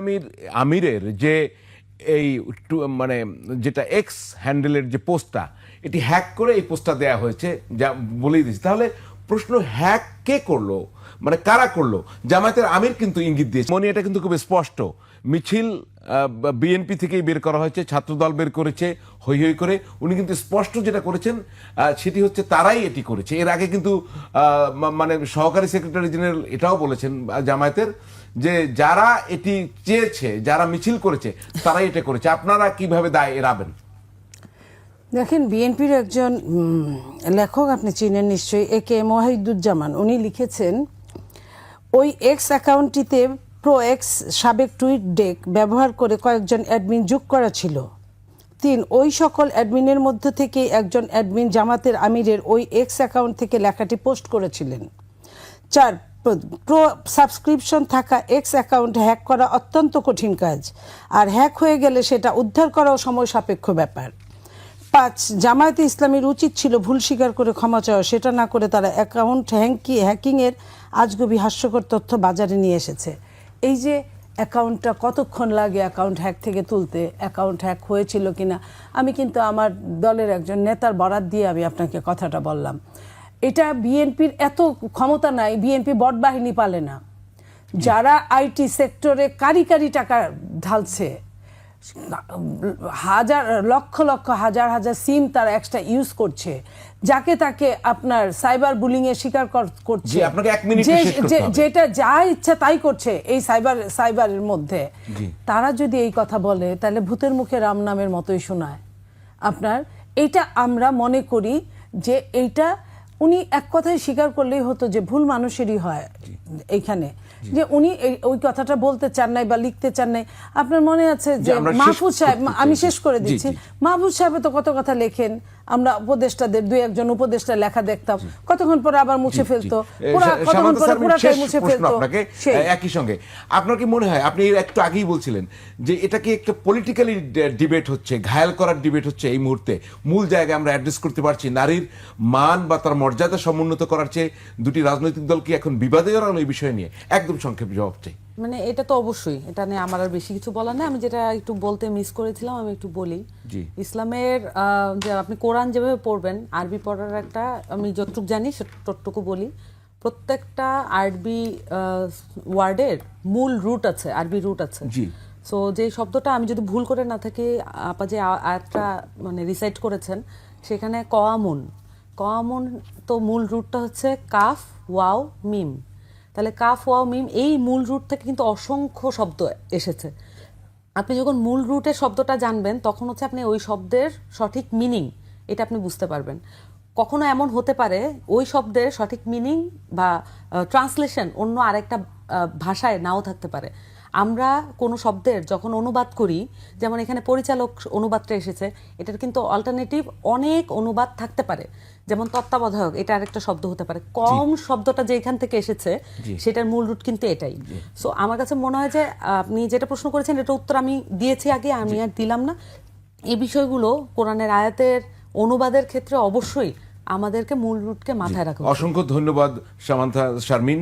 ইসলামীর আমিরের যে এই মানে যেটা এক্স হ্যান্ডেলের যে পোস্টটা, এটি হ্যাক করে এই পোস্টটা দেয়া হয়েছে, যা বলেই দিচ্ছি। তাহলে প্রশ্ন, হ্যাক কে করলো, মানে কারা করলো? জামায়াতের আমির কিন্তু ইঙ্গিত দিয়েছে, মনে এটা কিন্তু খুব স্পষ্ট। মিছিল বিএনপি থেকেই বের করা হয়েছে, ছাত্রদল বের করেছে হই হই করে। উনি কিন্তু স্পষ্ট যেটা করেছেন সেটি হচ্ছে তারাই এটি করেছে। এর আগে কিন্তু মানে সহকারী সেক্রেটারি জেনারেল এটাও বলেছেন জামায়াতের, যে যারা এটি চেয়েছে, যারা মিছিল করেছে তারাই এটা করেছে। আপনারা কিভাবে দায় এড়াবেন? দেখেন, বিএনপির একজন লেখক আপনি চিনেন নিশ্চয়ই, একে ওয়াহিদুজ্জামান, উনি লিখেছেন ওই এক্স অ্যাকাউন্টটিতে প্রো এক্স সাবেক টুইট ডেক ব্যবহার করে কয়েকজন অ্যাডমিন যোগ করা ছিল। ৩, ওই সকল অ্যাডমিনের মধ্য থেকে একজন অ্যাডমিন জামাতের আমিরের ওই এক্স অ্যাকাউন্ট থেকে লেখাটি পোস্ট করেছিলেন। ৪, প্রো সাবস্ক্রিপশন থাকা এক্স অ্যাকাউন্ট হ্যাক করা অত্যন্ত কঠিন কাজ, আর হ্যাক হয়ে গেলে সেটা উদ্ধার করাও সময় সাপেক্ষ ব্যাপার। ৫, জামায়াতে ইসলামীর উচিত ছিল ভুল স্বীকার করে ক্ষমা চাওয়া, সেটা না করে তারা অ্যাকাউন্ট হ্যাকিংয়ের আজগুবি হাস্যকর তথ্য বাজারে নিয়ে এসেছে। এই যে অ্যাকাউন্টটা কতক্ষণ লাগে অ্যাকাউন্ট হ্যাক থেকে তুলতে, অ্যাকাউন্ট হ্যাক হয়েছিল কিনা, আমি কিন্তু আমার দলের একজন নেতার বরাত দিয়ে আমি আপনাকে কথাটা বললাম। এটা বিএনপির এত ক্ষমতা নাই, বিএনপি বট বাহিনী পালে না। যারা আইটি সেক্টরে কারি টাকা ঢালছে, হাজার লক্ষ লক্ষ হাজার হাজার সিম তারা এক্সট্রা ইউজ করছে, যাকে তাকে আপনার সাইবার বুলিং এর শিকার করছে, যেটা যা ইচ্ছা তাই করছে এই সাইবারের মধ্যে। তারা যদি এই কথা বলে তাহলে ভূতের মুখে রাম নামের মতোই শোনায় আপনার। এইটা আমরা মনে করি যে এইটা উনি এক কথায় স্বীকার করলেই হতো যে ভুল মানুষেরই হয় এইখানে, যে উনি ওই কথাটা বলতে চান নাই বা লিখতে চান নাই। আপনার মনে আছে যে মাহফুজ সাহেব, আমি শেষ করে দিচ্ছি, মাহফুজ সাহেব তো কত কথা লেখেন, আমরা উপদেষ্টাদের দুই একজন উপদেষ্টা লেখা দেখতাম, কতক্ষণ পরে আবার মুছে ফেলতো, কতক্ষণ পরে পুরাটাই মুছে ফেলতো। একই সঙ্গে আপনার কি মনে হয়, আপনি একটু আগেই বলছিলেন যে এটা কি একটা পলিটিক্যালি ডিবেট হচ্ছে, ঘায়াল করার ডিবেট হচ্ছে এই মুহূর্তে? মূল জায়গায় আমরা অ্যাড্রেস করতে পারছি, নারীর মান বা তার মর্যাদা সমুন্নত করার চেয়ে দুটি রাজনৈতিক দল কি এখন বিবাদে জড়ানো এই বিষয় নিয়ে? একদম সংক্ষেপে জবাব চাই। মানে এটা তো অবশ্যই, এটা নিয়ে আমার আর বেশি কিছু বলার নেই। আমি যেটা একটু বলতে মিস করেছিলাম আমি একটু বলি। ইসলামের যে আপনি কোরআন যেভাবে পড়বেন, আরবি পড়ার একটা, আমি যতটুকু জানি ততটুকু বলি। প্রত্যেকটা আরবি ওয়ার্ডের মূল রুট আছে, আরবি রুট আছে। সো যে শব্দটা, আমি যদি ভুল করে না থাকি, আপা যে আয়াতটা মানে রিসাইট করেছেন, সেখানে কওয়ামুন তো মূল রুটটা হচ্ছে কাফ ওয়াও মিম। তাহলে কাফ ওয়াও মিম, এই মূল রুট থেকে কিন্তু অসংখ্য শব্দ এসেছে। আপনি যখন মূল রুটের শব্দটা জানবেন, তখন হচ্ছে আপনি ওই শব্দের সঠিক মিনিং এটা আপনি বুঝতে পারবেন। কখনো এমন হতে পারে ওই শব্দের সঠিক মিনিং বা ট্রান্সলেশন অন্য আরেকটা ভাষায় নাও থাকতে পারে। আমরা কোনো শব্দের যখন অনুবাদ করি, যেমন এখানে পরিচালক অনুবাদটা এসেছে, এটার কিন্তু অল্টারনেটিভ অনেক অনুবাদ থাকতে পারে। যেমন তত্ত্বাবধায়ক, এটা আরেকটা শব্দ হতে পারে। কম শব্দটা যে এখান থেকে এসেছে সেটার মূল রুট কিন্তু এটাই। সো আমার কাছে মনে হয় যে আপনি যেটা প্রশ্ন করেছেন এটা উত্তর আমি দিয়েছি আগে, আমি আর দিলাম না। এই বিষয়গুলো কোরআনের আয়াতের অনুবাদের ক্ষেত্রে অবশ্যই আমাদেরকে মূল রুটকে মাথায় রাখা। অসংখ্য ধন্যবাদ সামান্থা শারমিন।